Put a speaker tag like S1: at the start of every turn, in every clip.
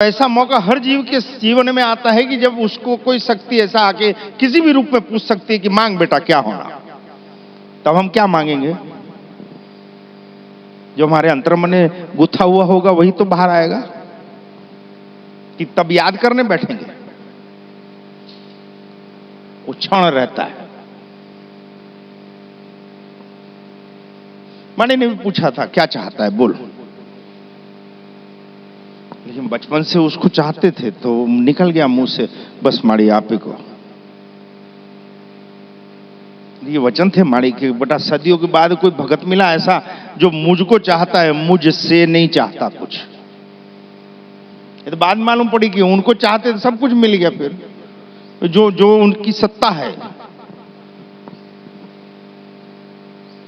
S1: ऐसा मौका हर जीव के जीवन में आता है कि जब उसको कोई शक्ति ऐसा आके किसी भी रूप में पूछ सकती है कि मांग बेटा क्या होना, तब हम क्या मांगेंगे? जो हमारे अंतर्मन में गुथा हुआ होगा वही तो बाहर आएगा, कि तब याद करने बैठेंगे। वो क्षण रहता है। मैंने भी पूछा था क्या चाहता है बोल, लेकिन बचपन से उसको चाहते थे तो निकल गया मुंह से, बस माड़ी आप ही को। ये वचन थे माड़ी के, बेटा सदियों के बाद कोई भगत मिला ऐसा जो मुझको चाहता है, मुझसे नहीं चाहता कुछ। ये तो बाद में मालूम पड़ी कि उनको चाहते थे, सब कुछ मिल गया। फिर जो उनकी सत्ता है,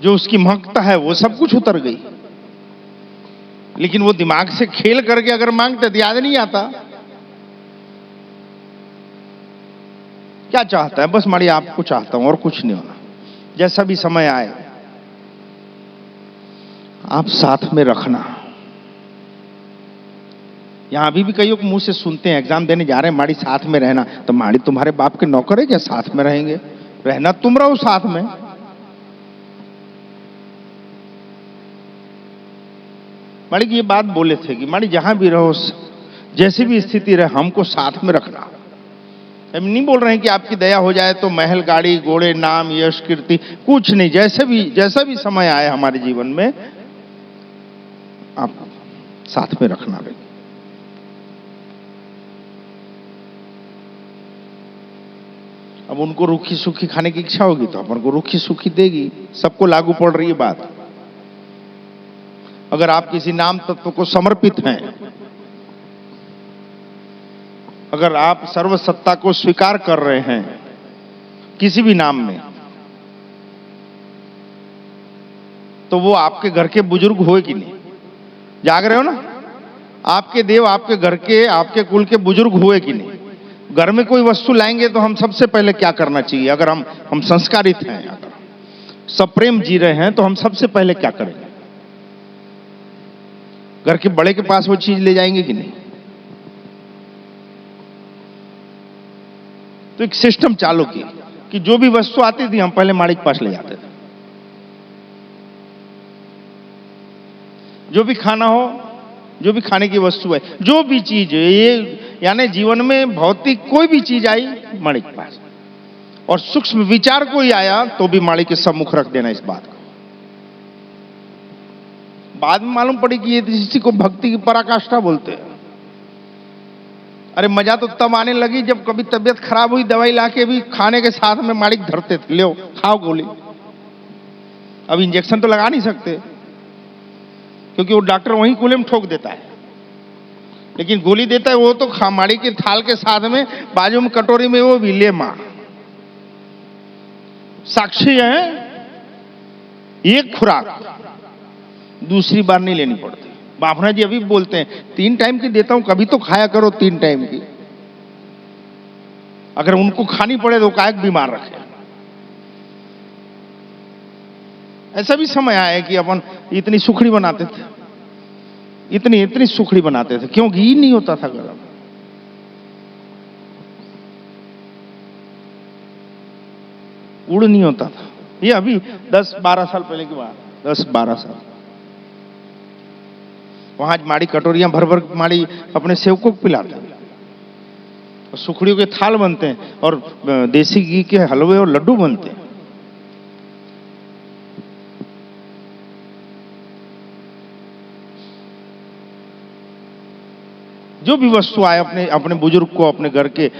S1: जो उसकी महत्ता है, वो सब कुछ उतर गई। लेकिन वो दिमाग से खेल करके अगर मांगते तो याद नहीं आता। क्या चाहता है? बस माड़ी आपको चाहता हूं और कुछ नहीं होना। जैसा भी समय आए आप साथ में रखना। यहां अभी भी कईयों को मुंह से सुनते हैं, एग्जाम देने जा रहे हैं, माड़ी साथ में रहना। तो माड़ी तुम्हारे बाप के नौकर है क्या साथ में रहेंगे? रहना तुम रहो साथ में। माड़ी की ये बात बोले थे कि माड़ी जहां भी रहो, जैसी भी स्थिति रहे, हमको साथ में रखना। हम नहीं बोल रहे हैं कि आपकी दया हो जाए तो महल, गाड़ी, घोड़े, नाम, यश, कीर्ति, कुछ नहीं। जैसा भी समय आए हमारे जीवन में, आप साथ में रखना रहे। अब उनको रूखी सूखी खाने की इच्छा होगी तो अपन को रूखी सूखी देगी। सबको लागू पड़ रही है बात। अगर आप किसी नाम तत्व को समर्पित हैं, अगर आप सर्वसत्ता को स्वीकार कर रहे हैं किसी भी नाम में, तो वो आपके घर के बुजुर्ग होए कि नहीं? जाग रहे हो ना? आपके देव आपके घर के, आपके कुल के बुजुर्ग हुए कि नहीं? घर में कोई वस्तु लाएंगे तो हम सबसे पहले क्या करना चाहिए? अगर हम संस्कारित हैं, अगर सप्रेम जी रहे हैं, तो हम सबसे पहले क्या करेंगे? घर के बड़े के पास वो चीज ले जाएंगे कि नहीं? तो एक सिस्टम चालू की कि जो भी वस्तु आती थी हम पहले माड़ी के पास ले जाते थे। जो भी खाना हो, जो भी खाने की वस्तु है, जो भी चीज है, ये यानी जीवन में भौतिक कोई भी चीज आई माड़ी के पास, और सूक्ष्म विचार कोई आया तो भी माड़ी के सम्मुख रख देना इस बात को। बाद में मालूम पड़ी कि ये इसी को भक्ति की पराकाष्ठा बोलते हैं। अरे मजा तो तब आने लगी जब कभी तबीयत खराब हुई, दवाई लाके भी खाने के साथ में माड़ी धरते थे, लो खाओ गोली। अब इंजेक्शन तो लगा नहीं सकते क्योंकि वो डॉक्टर वहीं कूल्हे में ठोक देता है, लेकिन गोली देता है वो तो माड़ी के थाल के साथ में बाजू में कटोरी में वो भी ले मां साक्षी है। एक खुराक दूसरी बार नहीं लेनी पड़ती। बाबना जी अभी बोलते हैं 3 टाइम की देता हूं, कभी तो खाया करो 3 टाइम की। अगर उनको खानी पड़े तो काहे बीमार रखे। ऐसा भी समय आया कि अपन इतनी सुखड़ी बनाते थे, इतनी सुखड़ी बनाते थे, क्यों? घी नहीं होता था गर्म। उड़ नहीं होता था। ये अभी 10-12 साल पहले की बात, 10-12 साल। वहां माड़ी कटोरियां भर भर माड़ी अपने सेवकों को पिलाते हैं, और सुखड़ियों के थाल बनते हैं, और देसी घी के हलवे और लड्डू बनते हैं। जो भी वस्तु आए, अपने बुजुर्ग को, अपने घर के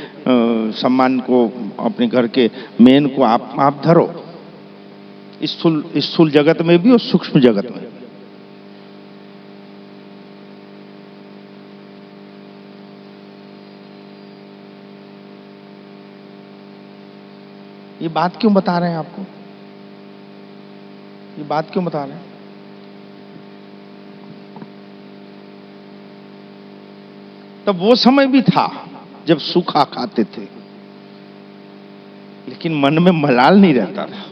S1: सम्मान को, अपने घर के मेन को आप धरो, स्थूल जगत में भी और सूक्ष्म जगत में। ये बात क्यों बता रहे हैं आपको? ये बात क्यों बता रहे हैं? तब वो समय भी था जब सूखा खाते थे, लेकिन मन में मलाल नहीं रहता था।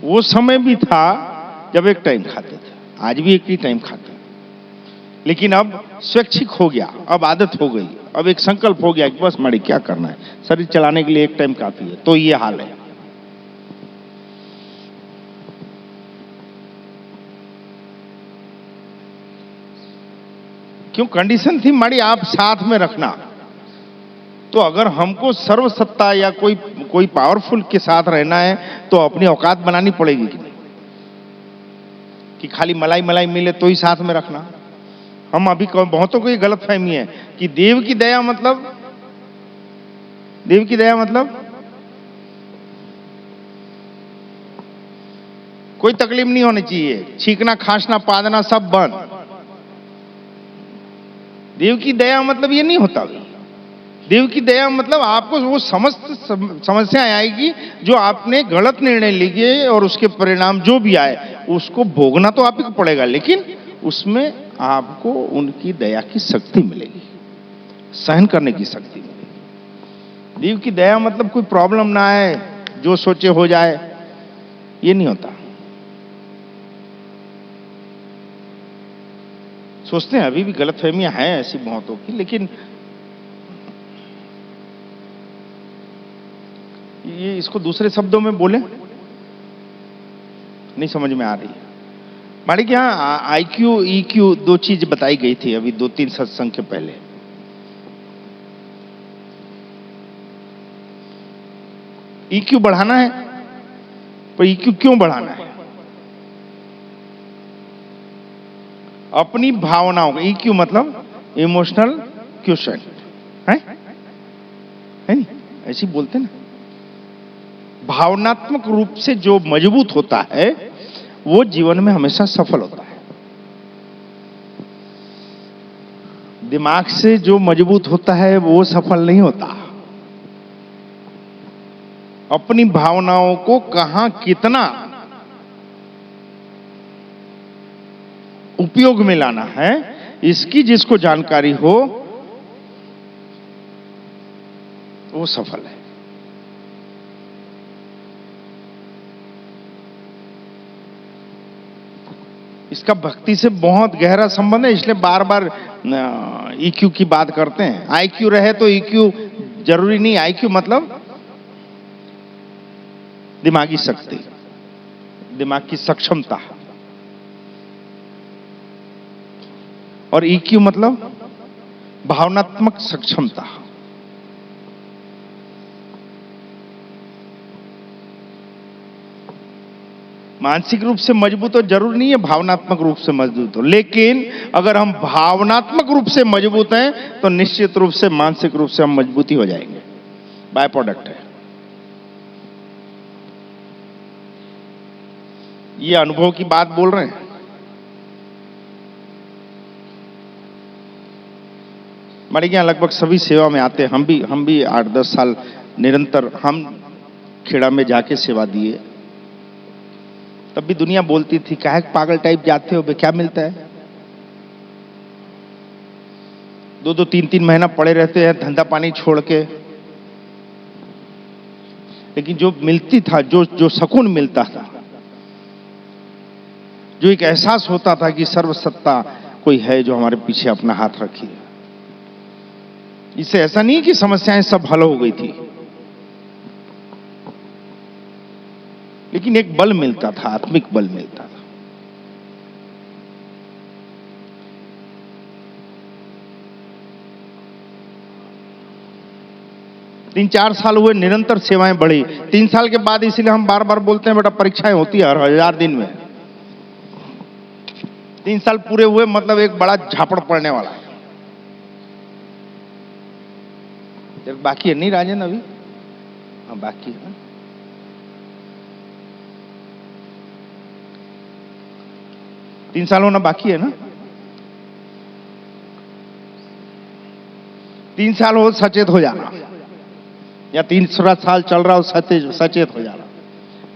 S1: वो समय भी था जब एक टाइम खाते थे, आज भी एक ही टाइम खाते हैं। लेकिन अब स्वैच्छिक हो गया, अब आदत हो गई, अब एक संकल्प हो गया कि बस माड़ी क्या करना है, शरीर चलाने के लिए एक टाइम काफी है। तो ये हाल है। क्यों कंडीशन थी माड़ी आप साथ में रखना। तो अगर हमको सर्वसत्ता या कोई पावरफुल के साथ रहना है तो अपनी औकात बनानी पड़ेगी कि नहीं, कि खाली मलाई मलाई मिले तो ही साथ में रखना। हम अभी बहुतों को ये गलत फहमी है कि देव की दया मतलब कोई तकलीफ नहीं होनी चाहिए, छींकना खांसना पादना सब बंद। देव की दया मतलब ये नहीं होता। देव की दया मतलब आपको वो समस्त समस्याएं आएगी जो आपने गलत निर्णय लिए और उसके परिणाम जो भी आए उसको भोगना तो आप ही को पड़ेगा, लेकिन उसमें आपको उनकी दया की शक्ति मिलेगी, सहन करने की शक्ति मिलेगी। देव की दया मतलब कोई प्रॉब्लम ना आए, जो सोचे हो जाए, ये नहीं होता। सोचते हैं अभी भी गलतफहमियां हैं ऐसी बहुतों की, लेकिन ये इसको दूसरे शब्दों में बोले नहीं समझ में आ रही है। माड़ी कि हाँ IQ EQ दो चीज बताई गई थी अभी 2-3 सत्संग के पहले। EQ बढ़ाना है, पर EQ क्यों बढ़ाना है? अपनी भावनाओं का EQ मतलब इमोशनल क्वेश्चन है नहीं, ऐसी बोलते ना। भावनात्मक रूप से जो मजबूत होता है वो जीवन में हमेशा सफल होता है। दिमाग से जो मजबूत होता है वो सफल नहीं होता। अपनी भावनाओं को कहां कितना उपयोग में लाना है इसकी जिसको जानकारी हो वो सफल है। इसका भक्ति से बहुत गहरा संबंध है, इसलिए बार बार EQ की बात करते हैं। IQ रहे तो EQ जरूरी नहीं। IQ मतलब दिमागी शक्ति, दिमाग की सक्षमता, और EQ मतलब भावनात्मक सक्षमता। मानसिक रूप से मजबूत हो जरूरी नहीं है भावनात्मक रूप से मजबूत हो, लेकिन अगर हम भावनात्मक रूप से मजबूत हैं तो निश्चित रूप से मानसिक रूप से हम मजबूती हो जाएंगे। बाय प्रोडक्ट है ये, अनुभव की बात बोल रहे हैं। हमारे यहाँ लगभग सभी सेवा में आते हैं। हम भी 8-10 साल निरंतर हम खेड़ा में जाके सेवा दिए। तब भी दुनिया बोलती थी काहे पागल टाइप जाते हो बे, क्या मिलता है? 2-2 3-3 महीना पड़े रहते हैं धंधा पानी छोड़ के, लेकिन जो मिलती था, जो सुकून मिलता था, जो एक एहसास होता था कि सर्वसत्ता कोई है जो हमारे पीछे अपना हाथ रखी है। इससे ऐसा नहीं कि समस्याएं सब हल हो गई थी, लेकिन एक बल मिलता था, आत्मिक बल मिलता था। तीन 4 साल हुए, निरंतर सेवाएं बढ़ी। 3 साल के बाद इसीलिए हम बार बार बोलते हैं बेटा परीक्षाएं होती है हर 1000 दिन में। 3 साल पूरे हुए मतलब एक बड़ा झापड़ पड़ने वाला है। बाकी है नहीं राजन अभी? हाँ बाकी है। तीन साल होना बाकी है ना? 3 साल हो सचेत हो जाना, या 3 साल चल रहा हो सचेत हो जाना।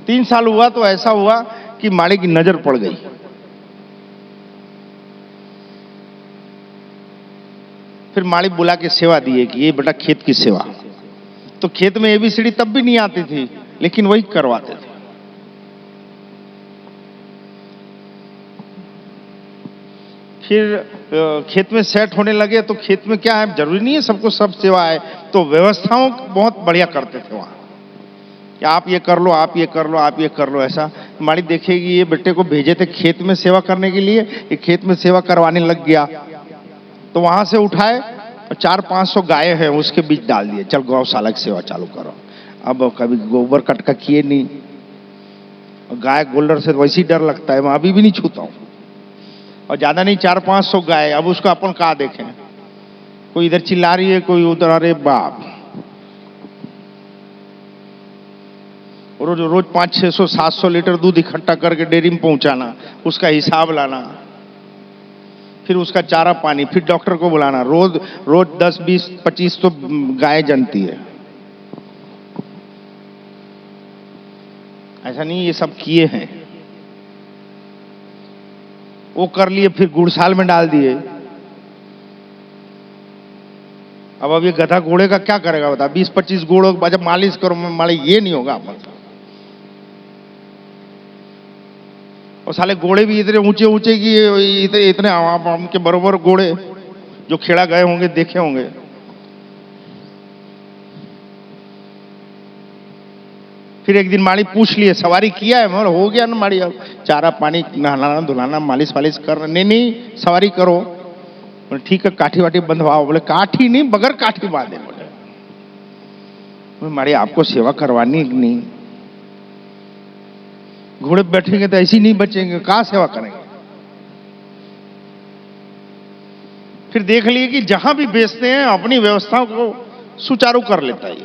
S1: 3 साल हुआ तो ऐसा हुआ कि माड़ी की नजर पड़ गई। फिर माड़ी बुला के सेवा दिए कि ये बेटा खेत की सेवा। तो खेत में ABCD तब भी नहीं आती थी, लेकिन वही करवाते थे। फिर खेत में सेट होने लगे तो खेत में क्या है, जरूरी नहीं है सबको सब सेवा है, तो व्यवस्थाओं बहुत बढ़िया करते थे वहां कि आप ये कर लो, आप ये कर लो, आप ये कर लो। ऐसा माड़ी देखेगी, ये बेटे को भेजे थे खेत में सेवा करने के लिए, ये खेत में सेवा करवाने लग गया, तो वहां से उठाए 400-500 गाय है उसके बीच डाल दिए, चल गौशाला की सेवा चालू करो। अब कभी गोबर कटका किए नहीं, गाय गोल्डर से वैसे ही डर लगता है, मैं अभी भी नहीं छूता हूं। और ज्यादा नहीं 400-500 गाय, अब उसको अपन कहा देखें, कोई इधर चिल्ला रही है, कोई उधर, अरे बाप, रोज रोज 500-600-700 लीटर दूध इकट्ठा करके डेयरी में पहुंचाना, उसका हिसाब लाना, फिर उसका चारा पानी, फिर डॉक्टर को बुलाना, रोज रोज 10-20-25 तो गाय जनती है। ऐसा नहीं ये सब किए हैं, वो कर लिए, फिर गुड़साल में डाल दिए। अब ये गधा घोड़े का क्या करेगा बता, 20-25 घोड़ों को जब मालिश करो, मालिश ये नहीं होगा अपन। और साले घोड़े भी इतने ऊंचे ऊंचे कि इतने आम के बरोबर घोड़े, जो खेड़ा गए होंगे देखे होंगे। फिर एक दिन माड़ी पूछ लिए, सवारी किया है, मतलब हो गया ना माड़ी, अब चारा पानी, नहलाना धुलाना, मालिश वालिश कर, नहीं सवारी करो। बोले ठीक है, काठी वाठी बंधवाओ। बोले काठी नहीं, बगैर काठी बांधे। बोले माड़ी आपको सेवा करवानी नहीं, घोड़े बैठेंगे तो ऐसे ही नहीं बचेंगे, कहां सेवा करेंगे। फिर देख लिए कि जहां भी बेचते हैं अपनी व्यवस्थाओं को सुचारू कर लेता है।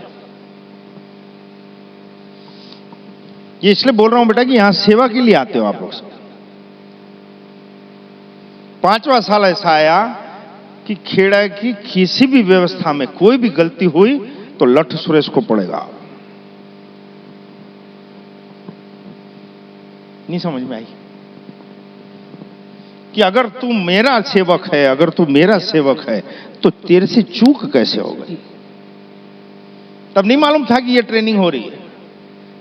S1: ये इसलिए बोल रहा हूं बेटा कि यहां सेवा के लिए आते हो आप लोग सब। 5वां साल ऐसा आया कि खेड़ा की किसी भी व्यवस्था में कोई भी गलती हुई तो लठ सुरेश को पड़ेगा। नहीं समझ में आई कि अगर तू मेरा सेवक है, अगर तू मेरा सेवक है तो तेरे से चूक कैसे हो गई। तब नहीं मालूम था कि ये ट्रेनिंग हो रही है,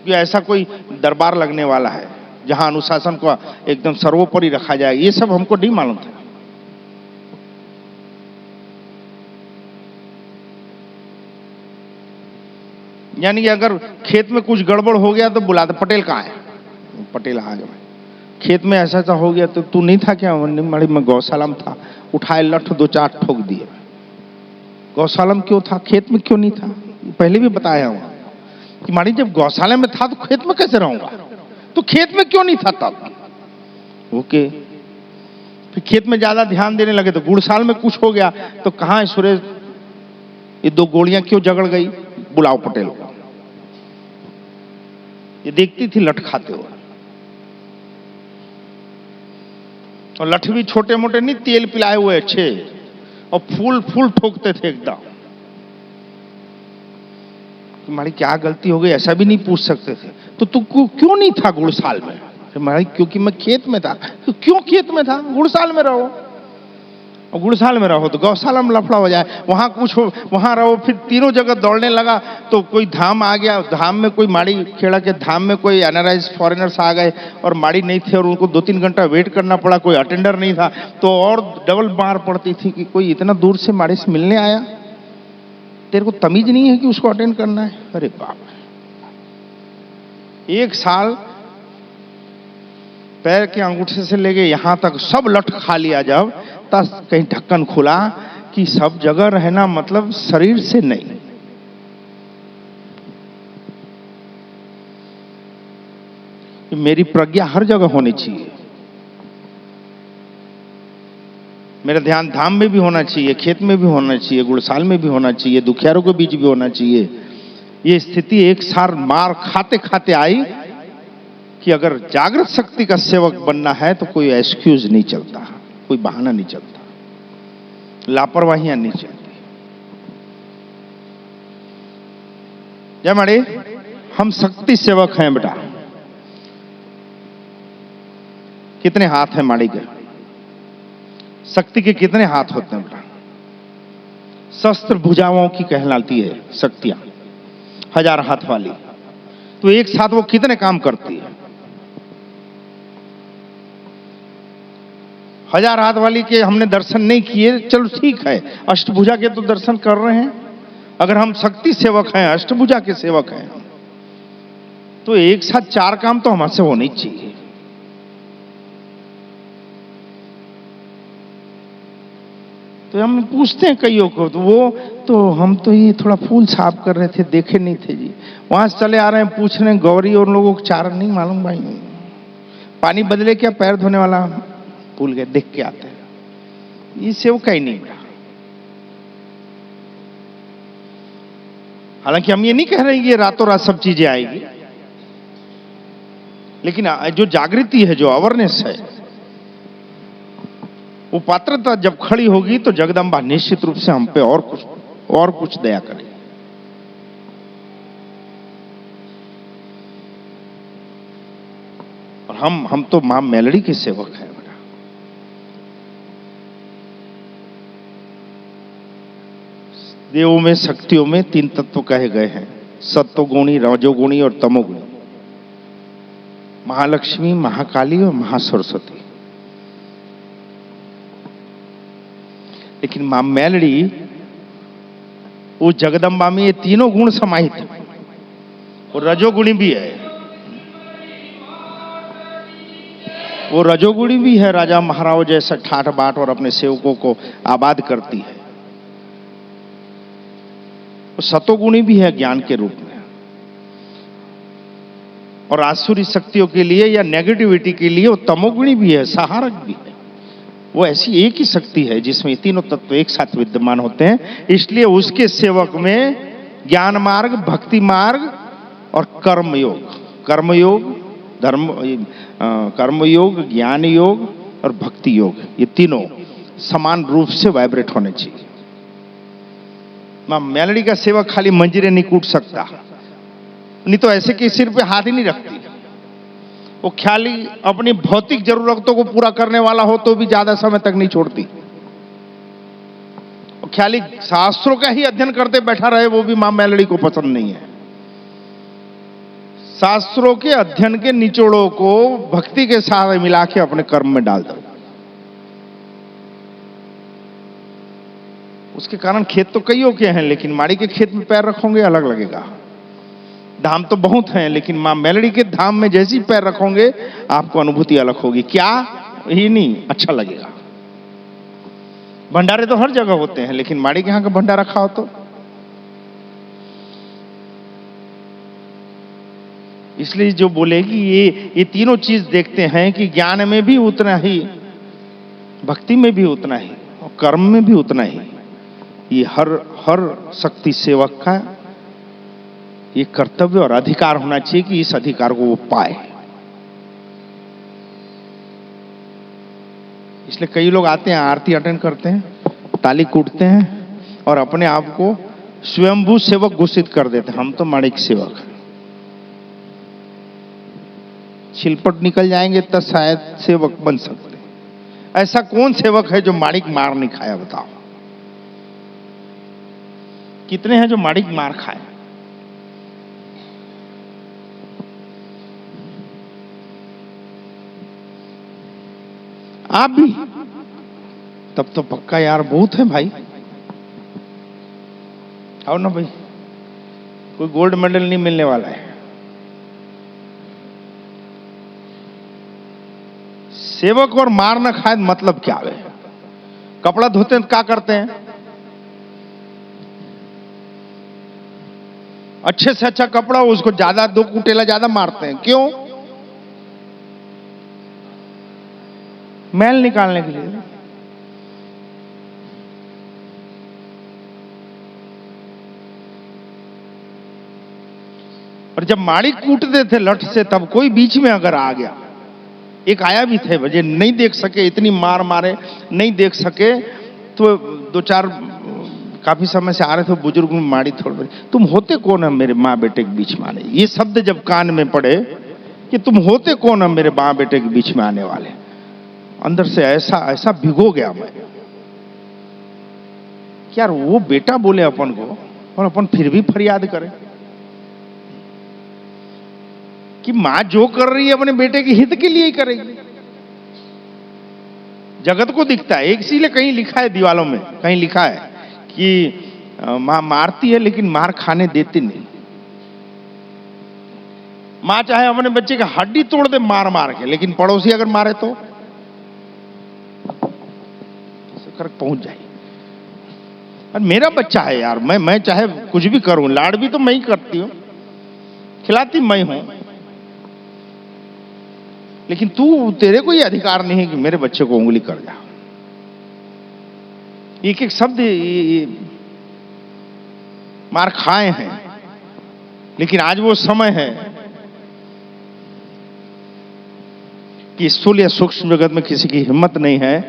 S1: कि ऐसा कोई दरबार लगने वाला है जहां अनुशासन को एकदम सर्वोपरि रखा जाए, ये सब हमको नहीं मालूम था। यानी कि अगर खेत में कुछ गड़बड़ हो गया तो बुलाते, पटेल कहाँ है, पटेल आ गया। खेत में ऐसा ऐसा हो गया तो तू नहीं था क्या, माड़ी मैं गौशाला में था, उठाए लठ 2-4 ठोक दिए। गौशाला में क्यों था, खेत में क्यों नहीं था, पहले भी बताया हूं कि माड़ी जब गौशाला में था तो खेत में कैसे रहूंगा, तो खेत में क्यों नहीं था तब। ओके, फिर खेत में ज्यादा ध्यान देने लगे तो गुड़साल में कुछ हो गया तो कहां है सुरेश, ये 2 गोलियां क्यों झगड़ गई, बुलाओ पटेल को। ये देखती थी लठ खाते हुए, और लठ भी छोटे मोटे नहीं, तेल पिलाए हुए अच्छे, और फूल फूल ठोकते थे एकदम। तुम्हारी क्या गलती हो गई, ऐसा भी नहीं पूछ सकते थे। तो तू क्यों नहीं था गुड़साल में, तुम्हारी, क्योंकि मैं खेत में था। तो क्यों खेत में था, गुड़साल में रहो, और गुड़साल में रहो तो गौशाला में लफड़ा हो जाए, वहां कुछ हो वहां रहो। फिर तीनों जगह दौड़ने लगा तो कोई धाम आ गया, धाम में कोई माड़ी खेड़ा के धाम में कोई अनराइज फॉरेनर्स आ गए और माड़ी नहीं थे और उनको 2-3 घंटा वेट करना पड़ा, कोई अटेंडर नहीं था, तो और डबल मार पड़ती थी कि कोई इतना दूर से माड़ी से मिलने आया, तेरे को तमीज नहीं है कि उसको अटेंड करना है। अरे बाप, 1 साल पैर के अंगूठे से लेके यहां तक सब लठ खा लिया, जब तब कहीं ढक्कन खुला कि सब जगह रहना मतलब शरीर से नहीं। मेरी प्रज्ञा हर जगह होनी चाहिए, मेरा ध्यान धाम में भी होना चाहिए, खेत में भी होना चाहिए, गुड़साल में भी होना चाहिए, दुखियारों के बीच भी होना चाहिए। ये स्थिति 1 साल मार खाते खाते आई कि अगर जागृत शक्ति का सेवक बनना है तो कोई एक्सक्यूज नहीं चलता, कोई बहाना नहीं चलता, लापरवाहियां नहीं चलती। जय माड़ी, हम शक्ति सेवक हैं बेटा। कितने हाथ हैं माड़ी के, शक्ति के कितने हाथ होते हैं बेटा। शस्त्र भुजाओं की कहलाती है शक्तियां, 1000 हाथ वाली, तो एक साथ वो कितने काम करती है। हजार हाथ वाली के हमने दर्शन नहीं किए, चलो ठीक है, अष्टभुजा के तो दर्शन कर रहे हैं। अगर हम शक्ति सेवक हैं, अष्टभुजा के सेवक हैं, तो एक साथ चार काम तो हमसे होने चाहिए। तो हम पूछते हैं कईयों को, तो वो तो हम तो ये थोड़ा फूल साफ कर रहे थे, देखे नहीं थे जी। वहां से चले आ रहे हैं, पूछ रहे हैं गौरी और लोगों को चार नहीं मालूम भाई, पानी बदले क्या, पैर धोने वाला भूल गए, देख के आते हैं। ये सेवका ही नहीं मिला। हालांकि हम ये नहीं कह रहे हैं कि रातों रात सब चीजें आएगी, लेकिन जो जागृति है, जो अवेयरनेस है, वो पात्रता जब खड़ी होगी तो जगदम्बा निश्चित रूप से हम पे और कुछ दया करेगी। और हम तो मां मेलड़ी के सेवक हैं। देवों में, शक्तियों में तीन तत्व कहे गए हैं, सत्वगुणी, रजोगुणी और तमोगुणी। महालक्ष्मी, महाकाली और महासरस्वती। लेकिन मां मेलड़ी, वो जगदम्बा में ये तीनों गुण समाहित है, और रजोगुणी भी है। वो रजोगुणी भी है, राजा महाराज जैसा ठाठ बाट और अपने सेवकों को आबाद करती है। वो सतोगुणी भी है ज्ञान के रूप में, और आसुरी शक्तियों के लिए या नेगेटिविटी के लिए वो तमोगुणी भी है, सहारक भी है। वो ऐसी एक ही शक्ति है जिसमें तीनों तत्व एक साथ विद्यमान होते हैं। इसलिए उसके सेवक में ज्ञान मार्ग, भक्ति मार्ग और कर्मयोग, कर्मयोग, ज्ञान योग और भक्ति योग, ये तीनों समान रूप से वाइब्रेट होने चाहिए। मां मेलड़ी का सेवक खाली मंजीरे नहीं कूट सकता, नहीं तो ऐसे कि सिर पे हाथ ही नहीं रखती। वो खाली अपनी भौतिक जरूरतों को पूरा करने वाला हो तो भी ज्यादा समय तक नहीं छोड़ती। वो खाली शास्त्रों का ही अध्ययन करते बैठा रहे, वो भी मां मेलड़ी को पसंद नहीं है। शास्त्रों के अध्ययन के निचोड़ों को भक्ति के साथ मिला के अपने कर्म में डाल दो। उसके कारण खेत तो कईयों के हैं, लेकिन माड़ी के खेत में पैर रखोगे अलग लगेगा। धाम तो बहुत हैं, लेकिन मां मेलड़ी के धाम में जैसी पैर रखोगे आपको अनुभूति अलग होगी। क्या ही नहीं, अच्छा लगेगा। भंडारे तो हर जगह होते हैं, लेकिन माड़ी के यहां का भंडारा खाओ तो। इसलिए जो बोलेगी ये तीनों चीज देखते हैं कि ज्ञान में भी उतना ही, भक्ति में भी उतना ही, और कर्म में भी उतना ही। ये हर शक्ति सेवक का ये कर्तव्य और अधिकार होना चाहिए कि इस अधिकार को वो पाए। इसलिए कई लोग आते हैं, आरती अटेंड करते हैं, ताली कूटते हैं और अपने आप को स्वयंभू सेवक घोषित कर देते हैं। हम तो माणिक सेवक हैं। छिलपट निकल जाएंगे तो शायद सेवक बन सकते हैं। ऐसा कौन सेवक है जो माणिक मार नहीं खाया, बताओ? कितने हैं जो माणिक मार खाए? आप भी? तब तो पक्का यार बहुत है भाई। आओ ना भाई, कोई गोल्ड मेडल नहीं मिलने वाला है। सेवक और मार न खाए मतलब क्या है? कपड़ा धोते हैं तो क्या करते हैं? अच्छे से अच्छा कपड़ा हो, उसको ज्यादा दो कुटेला ज्यादा मारते हैं। क्यों? मैल निकालने के लिए। और जब माड़ी कूटते थे लठ से, तब कोई बीच में अगर आ गया, एक आया भी थे बजे, नहीं देख सके, इतनी मार मारे नहीं देख सके, तो दो चार काफी समय से आ रहे थे बुजुर्ग में, माड़ी थोड़ी, तुम होते कौन है मेरे माँ बेटे के बीच में आने? ये शब्द जब कान में पड़े कि तुम होते कौन है मेरे माँ बेटे के बीच में आने वाले, अंदर से ऐसा ऐसा भिगो गया मैं। यार वो बेटा बोले अपन को और अपन फिर भी फरियाद करें कि मां जो कर रही है अपने बेटे के हित के लिए ही करेगी। जगत को दिखता है। एक इसीलिए कहीं लिखा है दीवालों में, कहीं लिखा है कि मां मारती है लेकिन मार खाने देती नहीं। मां चाहे अपने बच्चे का हड्डी तोड़ दे मार मार के, लेकिन पड़ोसी अगर मारे तो फर्क पहुंच जाए। और मेरा बच्चा है यार, मैं चाहे कुछ भी करूं, लाड़ भी तो मैं ही करती हूं, खिलाती मैं हूं, लेकिन तेरे को ये अधिकार नहीं है कि मेरे बच्चे को उंगली कर जा। एक एक शब्द मार खाए हैं, लेकिन आज वो समय है कि स्थूल या सूक्ष्म जगत में किसी की हिम्मत नहीं है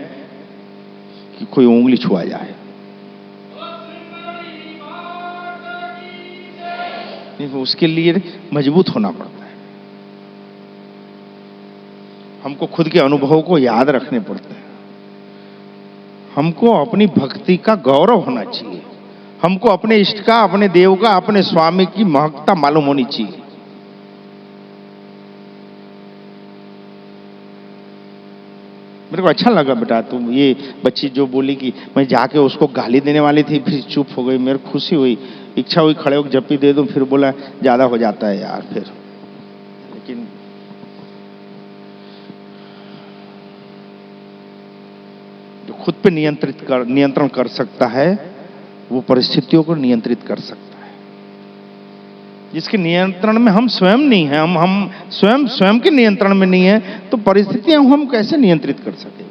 S1: कि कोई उंगली छुआ जाए। उसके लिए मजबूत होना पड़ता है, हमको खुद के अनुभवों को याद रखने पड़ते हैं, हमको अपनी भक्ति का गौरव होना चाहिए, हमको अपने इष्ट का, अपने देव का, अपने स्वामी की महत्ता मालूम होनी चाहिए। मेरे को अच्छा लगा बेटा, तुम ये बच्ची जो बोली कि मैं जाके उसको गाली देने वाली थी फिर चुप हो गई, मेरे खुशी हुई, इच्छा हुई खड़े होकर जप्पी दे दूं, फिर बोला ज्यादा हो जाता है यार फिर। लेकिन जो खुद पे नियंत्रण कर सकता है वो परिस्थितियों को नियंत्रित कर सकता है। जिसके नियंत्रण में हम स्वयं नहीं है, हम स्वयं के नियंत्रण में नहीं है, तो परिस्थितियां हम कैसे नियंत्रित कर सके।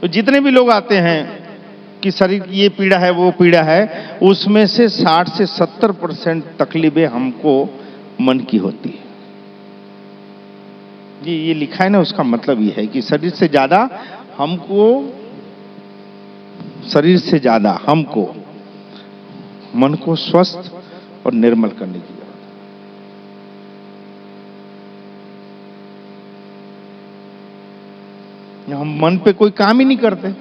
S1: तो जितने भी लोग आते हैं कि शरीर की ये पीड़ा है वो पीड़ा है, उसमें से 60 से 70% तकलीफें हमको मन की होती है। ये लिखा है ना, उसका मतलब ये है कि शरीर से ज्यादा हमको मन को स्वस्थ और निर्मल करने की जरूरत है। हम मन पे कोई काम ही नहीं करते,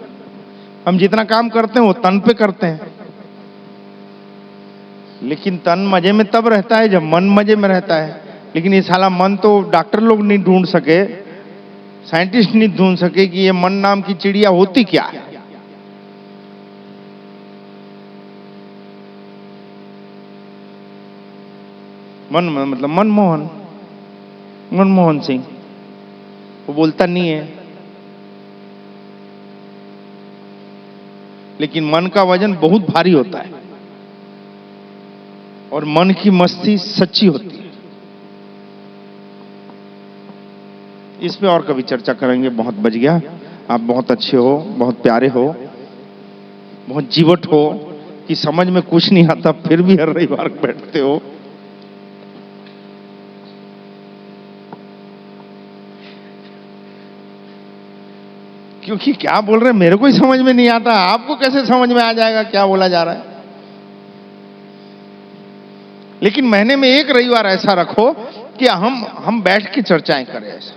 S1: हम जितना काम करते हैं वो तन पे करते हैं, लेकिन तन मजे में तब रहता है जब मन मजे में रहता है। लेकिन ये साला मन तो डॉक्टर लोग नहीं ढूंढ सके, साइंटिस्ट नहीं ढूंढ सके कि ये मन नाम की चिड़िया होती क्या है। मन मतलब मनमोहन सिंह, वो बोलता नहीं है, लेकिन मन का वजन बहुत भारी होता है और मन की मस्ती सच्ची होती है। इस पे और कभी चर्चा करेंगे। बहुत बच गया, आप बहुत अच्छे हो, बहुत प्यारे हो, बहुत जीवट हो कि समझ में कुछ नहीं आता फिर भी हर रविवार बैठते हो। क्योंकि क्या बोल रहे हैं मेरे को ही समझ में नहीं आता, आपको कैसे समझ में आ जाएगा क्या बोला जा रहा है। लेकिन महीने में एक रविवार ऐसा रखो कि हम बैठ के चर्चाएं करें। ऐसा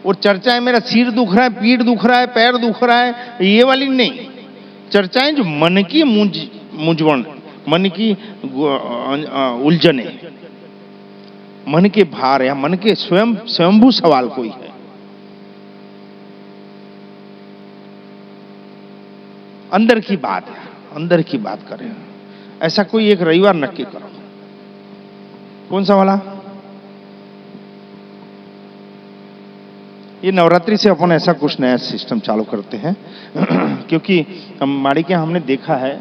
S1: और चर्चाएं, मेरा सिर दुख रहा है, पीठ दुख रहा है, पैर दुख रहा है, ये वाली नहीं। चर्चाएं जो मन की मूंझवण, मन की उलझने, मन के भार या मन के स्वयंभू सवाल कोई है, अंदर की बात है, अंदर की बात करें। ऐसा कोई एक रविवार नक्की करो। कौन सा वाला? ये नवरात्रि से अपन ऐसा कुछ नया सिस्टम चालू करते हैं क्योंकि हम माड़ी के हमने देखा है,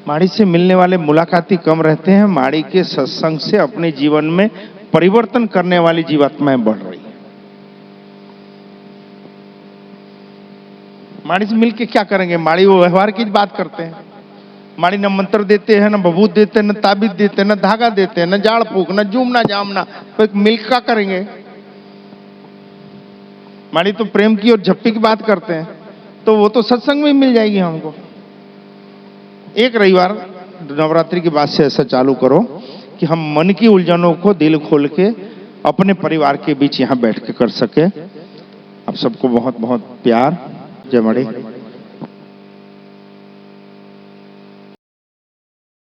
S1: माड़ी से मिलने वाले मुलाकाती कम रहते हैं, माड़ी के सत्संग से अपने जीवन में परिवर्तन करने वाली जीवात्माएं बढ़ रही है। माड़ी से मिलके क्या करेंगे? माड़ी वो व्यवहार की बात करते हैं। माड़ी न मंत्र देते हैं, न बबूत देते हैं, न ताबीज देते हैं, न धागा देते हैं, न जाड़ फूक, न जूमना जामना, तो एक मिल का करेंगे। माड़ी तो प्रेम की और झप्पी की बात करते हैं, तो वो तो सत्संग में मिल जाएगी हमको। एक रविवार नवरात्रि के बाद से ऐसा चालू करो कि हम मन की उलझनों को दिल खोल के अपने परिवार के बीच यहां बैठ के कर सके। आप सबको बहुत बहुत प्यार। जय माड़ी।